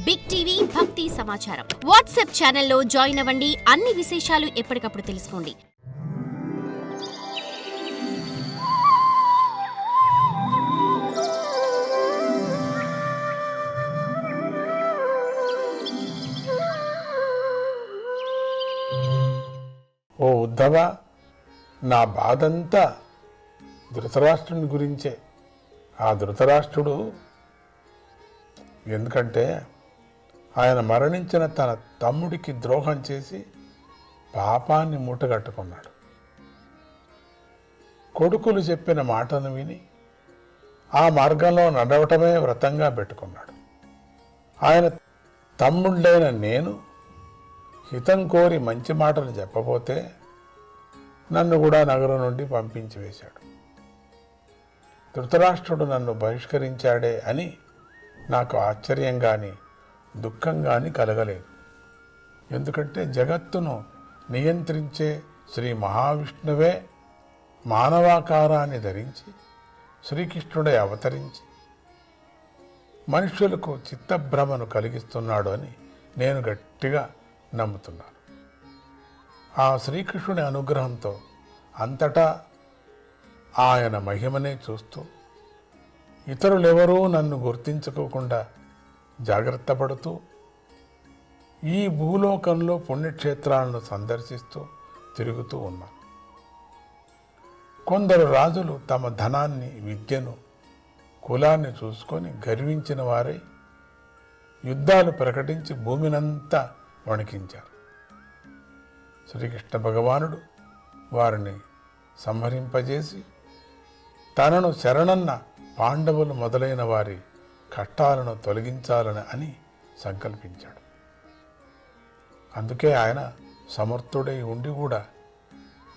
Big TV భక్తి సమాచారం WhatsApp ఛానల్లో జాయిన్ అవ్వండి. అన్ని విశేషాలు ఎప్పటికప్పుడు తెలుసుకోండి. ఓ ఉద్ధవ, నా బాధంతా ధృతరాష్ట్రుని గురించే. ఆ ధృతరాష్ట్రుడు ఎందుకంటే ఆయన మరణించిన తన తమ్ముడికి ద్రోహం చేసి పాపాన్ని మూటగట్టుకున్నాడు. కొడుకులు చెప్పిన మాటను విని ఆ మార్గంలో నడవటమే వ్రతంగా పెట్టుకున్నాడు. ఆయన తమ్ముళ్ళైన నేను హితం కోరి మంచి మాటలు చెప్పబోతే నన్ను కూడా నగరం నుండి పంపించి వేశాడు. ధృతరాష్ట్రుడు నన్ను బహిష్కరించాడే అని నాకు ఆశ్చర్యం కానీ దుఃఖం కానీ కలగలేదు. ఎందుకంటే జగత్తును నియంత్రించే శ్రీ మహావిష్ణువే మానవాకారాన్ని ధరించి శ్రీకృష్ణుడే అవతరించి మనుషులకు చిత్తభ్రమను కలిగిస్తున్నాడు అని నేను గట్టిగా నమ్ముతున్నాను. ఆ శ్రీకృష్ణుని అనుగ్రహంతో అంతటా ఆయన మహిమనే చూస్తూ ఇతరులెవరూ నన్ను గుర్తించుకోకుండా జాగ్రత్త పడుతూ ఈ భూలోకంలో పుణ్యక్షేత్రాలను సందర్శిస్తూ తిరుగుతూ ఉన్నాను. కొందరు రాజులు తమ ధనాన్ని, విద్యను, కులాన్ని చూసుకొని గర్వించిన వారై యుద్ధాలు ప్రకటించి భూమినంతా వణికించారు. శ్రీకృష్ణ భగవానుడు వారిని సంహరింపజేసి తనను శరణన్న పాండవులు మొదలైన వారి కష్టాలను తొలగించాలని అని సంకల్పించాడు. అందుకే ఆయన సమర్థుడై ఉండి కూడా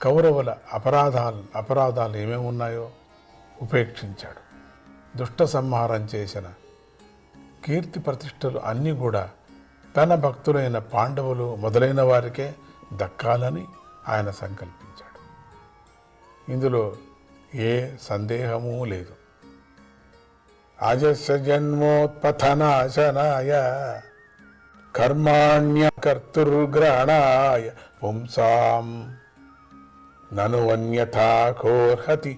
కౌరవుల అపరాధాలు ఏమేమి ఉన్నాయో ఉపేక్షించాడు. దుష్ట సంహారం చేసిన కీర్తి ప్రతిష్టలు అన్నీ కూడా తన భక్తులైన పాండవులు మొదలైన వారికే దక్కాలని ఆయన సంకల్పించాడు. ఇందులో ఏ సందేహమూ లేదు. అజస్య జన్మోత్పథనాశనాయ కర్మాణ్య కర్తుర్గ్రహణాయ పుంసాం నను అన్యథా కోర్హతి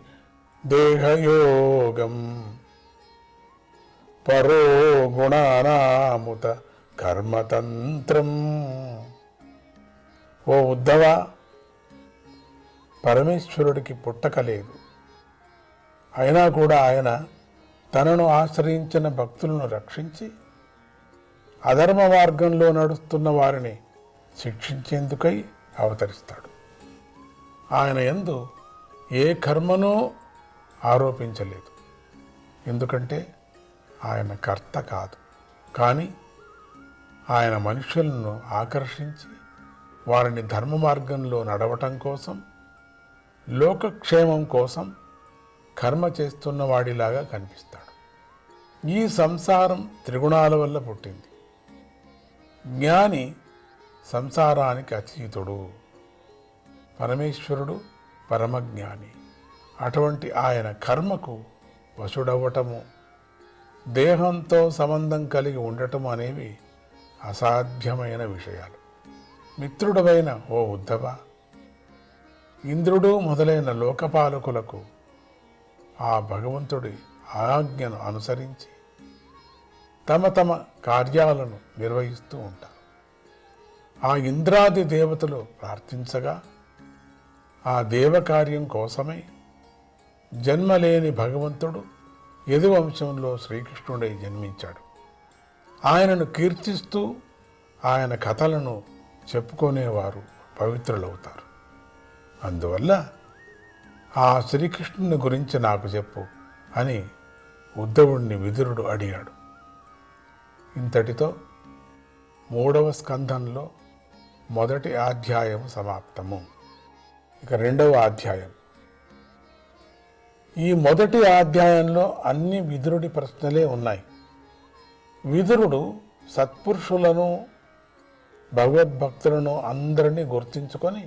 దేహయోగం పరో గుణానాముత కర్మతంత్రం. ఓ ఉద్ధవ, పరమేశ్వరుడికి పుట్టక లేదు. అయినా కూడా ఆయన తనను ఆశ్రయించిన భక్తులను రక్షించి అధర్మ మార్గంలో నడుస్తున్న వారిని శిక్షించేందుకై అవతరిస్తాడు. ఆయన యందు ఏ కర్మనూ ఆరోపించలేదు. ఎందుకంటే ఆయన కర్త కాదు. కానీ ఆయన మనుషులను ఆకర్షించి వారిని ధర్మ మార్గంలో నడవటం కోసం, లోకక్షేమం కోసం కర్మ చేస్తున్న వాడిలాగా కనిపిస్తాడు. ఈ సంసారం త్రిగుణాల వల్ల పుట్టింది. జ్ఞాని సంసారానికి అతీతుడు. పరమేశ్వరుడు పరమజ్ఞాని. అటువంటి ఆయన కర్మకు వశుడవ్వటము, దేహంతో సంబంధం కలిగి ఉండటం అనేవి అసాధ్యమైన విషయాలు. మిత్రుడవైన ఓ ఉద్ధవ, ఇంద్రుడు మొదలైన లోకపాలకులకు ఆ భగవంతుడి ఆజ్ఞను అనుసరించి తమ తమ కార్యాలను నిర్వహిస్తూ ఉంటారు. ఆ ఇంద్రాది దేవతలు ప్రార్థించగా ఆ దేవకార్యం కోసమై జన్మలేని భగవంతుడు యదువంశంలో శ్రీకృష్ణుడై జన్మించాడు. ఆయనను కీర్తిస్తూ ఆయన కథలను చెప్పుకునేవారు పవిత్రులవుతారు. అందువల్ల ఆ శ్రీకృష్ణుని గురించి నాకు చెప్పు అని ఉద్ధవుణ్ణి విదురుడు అడిగాడు. ఇంతటితో 3వ స్కంధంలో మొదటి అధ్యాయం సమాప్తము. ఇక 2వ అధ్యాయం. ఈ మొదటి అధ్యాయంలో అన్ని విదురుడి ప్రశ్నలే ఉన్నాయి. విదురుడు సత్పురుషులను, భగవద్భక్తులను అందరినీ గుర్తించుకొని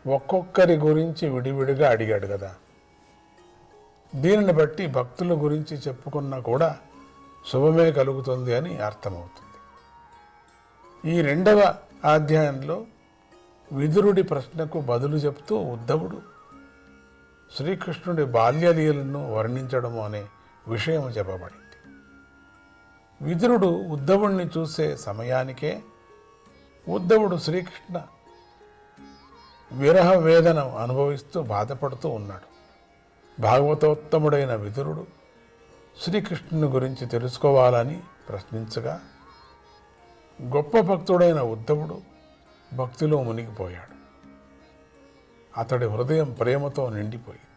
ఒక్కొక్కరి గురించి విడివిడిగా అడిగాడు కదా. దీనిని బట్టి భక్తుల గురించి చెప్పుకున్నా కూడా శుభమే కలుగుతుంది అని అర్థమవుతుంది. ఈ 2వ అధ్యాయంలో విదురుడి ప్రశ్నకు బదులు చెప్తూ ఉద్ధవుడు శ్రీకృష్ణుడి బాల్యలీలను వర్ణించడము అనే విషయం చెప్పబడింది. విదురుడు ఉద్ధవుణ్ణి చూసే సమయానికే ఉద్ధవుడు శ్రీకృష్ణ విరహ వేదన అనుభవిస్తూ బాధపడుతూ ఉన్నాడు. భాగవతోత్తముడైన విదురుడు శ్రీకృష్ణుని గురించి తెలుసుకోవాలని ప్రశ్నించగా గొప్ప భక్తుడైన ఉద్ధవుడు భక్తిలో మునిగిపోయాడు. అతడి హృదయం ప్రేమతో నిండిపోయింది.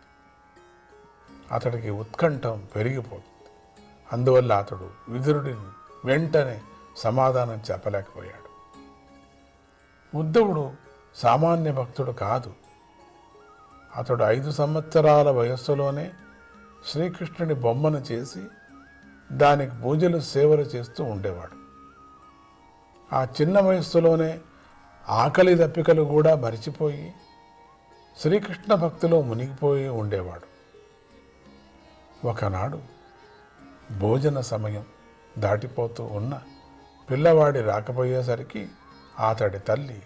అతడికి ఉత్కంఠం పెరిగిపోతుంది. అందువల్ల అతడు విదురుడిని వెంటనే సమాధానం చెప్పలేకపోయాడు. ఉద్ధవుడు సామాన్య భక్తుడు కాదు. అతడు 5 సంవత్సరాల వయస్సులోనే శ్రీకృష్ణుడి బొమ్మను చేసి దానికి పూజలు సేవలు చేస్తూ ఉండేవాడు. ఆ చిన్న వయస్సులోనే ఆకలి దప్పికలు కూడా మరిచిపోయి శ్రీకృష్ణ భక్తిలో మునిగిపోయి ఉండేవాడు. ఒకనాడు భోజన సమయం దాటిపోతూ ఉన్న పిల్లవాడి రాకపోయేసరికి అతడి తల్లి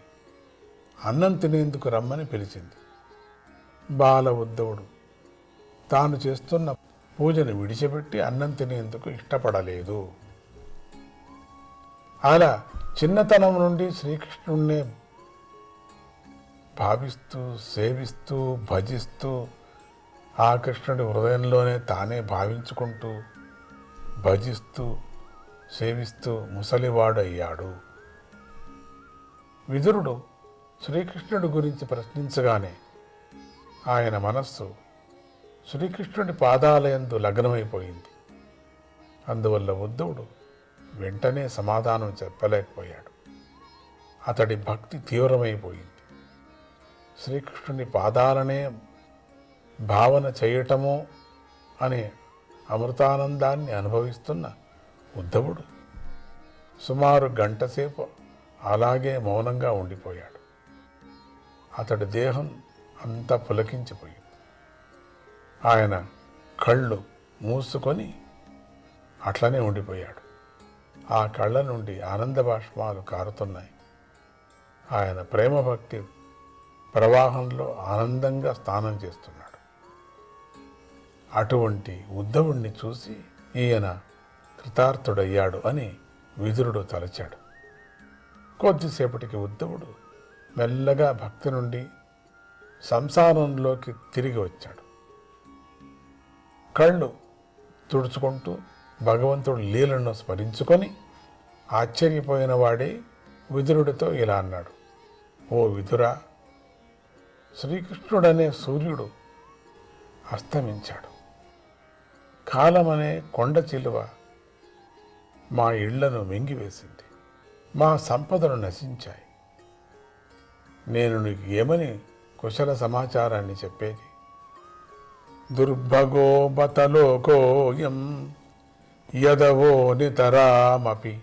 అన్నం తినేందుకు రమ్మని పిలిచింది. బాల ఉద్ధవుడు తాను చేస్తున్న పూజను విడిచిపెట్టి అన్నం తినేందుకు ఇష్టపడలేదు. అలా చిన్నతనం నుండి శ్రీకృష్ణుణ్ణే భావిస్తూ సేవిస్తూ భజిస్తూ ఆ కృష్ణుడి హృదయంలోనే తానే భావించుకుంటూ భజిస్తూ సేవిస్తూ ముసలివాడు అయ్యాడు. విదురుడు శ్రీకృష్ణుడి గురించి ప్రశ్నించగానే ఆయన మనస్సు శ్రీకృష్ణుడి పాదాలయందు లగ్నమైపోయింది. అందువల్ల ఉద్ధవుడు వెంటనే సమాధానం చెప్పలేకపోయాడు. అతడి భక్తి తీవ్రమైపోయింది. శ్రీకృష్ణుని పాదాలనే భావన చేయటము అనే అమృతానందాన్ని అనుభవిస్తున్న ఉద్ధవుడు సుమారు గంటసేపు అలాగే మౌనంగా ఉండిపోయాడు. అతడి దేహం అంతా పులకించిపోయింది. ఆయన కళ్ళు మూసుకొని అట్లనే ఉండిపోయాడు. ఆ కళ్ళ నుండి ఆనంద బాష్పాలు కారుతున్నాయి. ఆయన ప్రేమ భక్తి ప్రవాహంలో ఆనందంగా స్నానం చేస్తున్నాడు. అటువంటి ఉద్ధవుణ్ణి చూసి ఈయన కృతార్థుడయ్యాడు అని విదురుడు తలచాడు. కొద్దిసేపటికి ఉద్ధవుడు మెల్లగా భక్తి నుండి సంసారంలోకి తిరిగి వచ్చాడు. కళ్ళు తుడుచుకుంటూ భగవంతుడు లీలను స్మరించుకొని ఆశ్చర్యపోయిన వాడే విదురుడితో ఇలా అన్నాడు. ఓ విదురా, శ్రీకృష్ణుడనే సూర్యుడు అస్తమించాడు. కాలమనే కొండ చిలువ మా ఇళ్లను మింగివేసింది. మా సంపదలు నశించాయి. నేను నీకు ఏమని కుశల సమాచారాన్ని చెప్పేది? దుర్భగో బతలోకోయం యదవో నితరామపి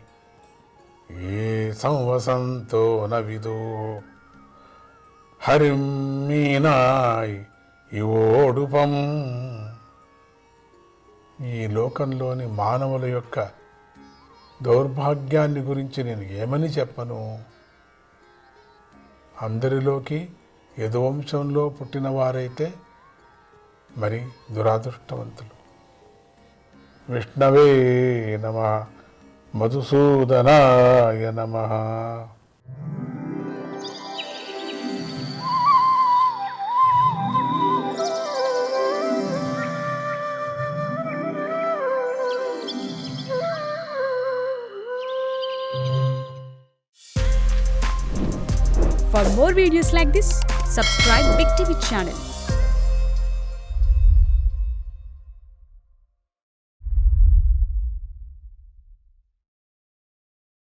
ఏ సంవసంతో నవిదో హరిం మీనాయ్ ఇవోడుపం. ఈ లోకంలోని మానవుల యొక్క దౌర్భాగ్యాన్ని గురించి నేను ఏమని చెప్పను? అందరిలోకి యదువంశంలో పుట్టిన వారైతే మరి దురాదృష్టవంతులు. విష్ణవే నమః, మధుసూదనాయ నమః. For more videos like this, subscribe Big TV channel.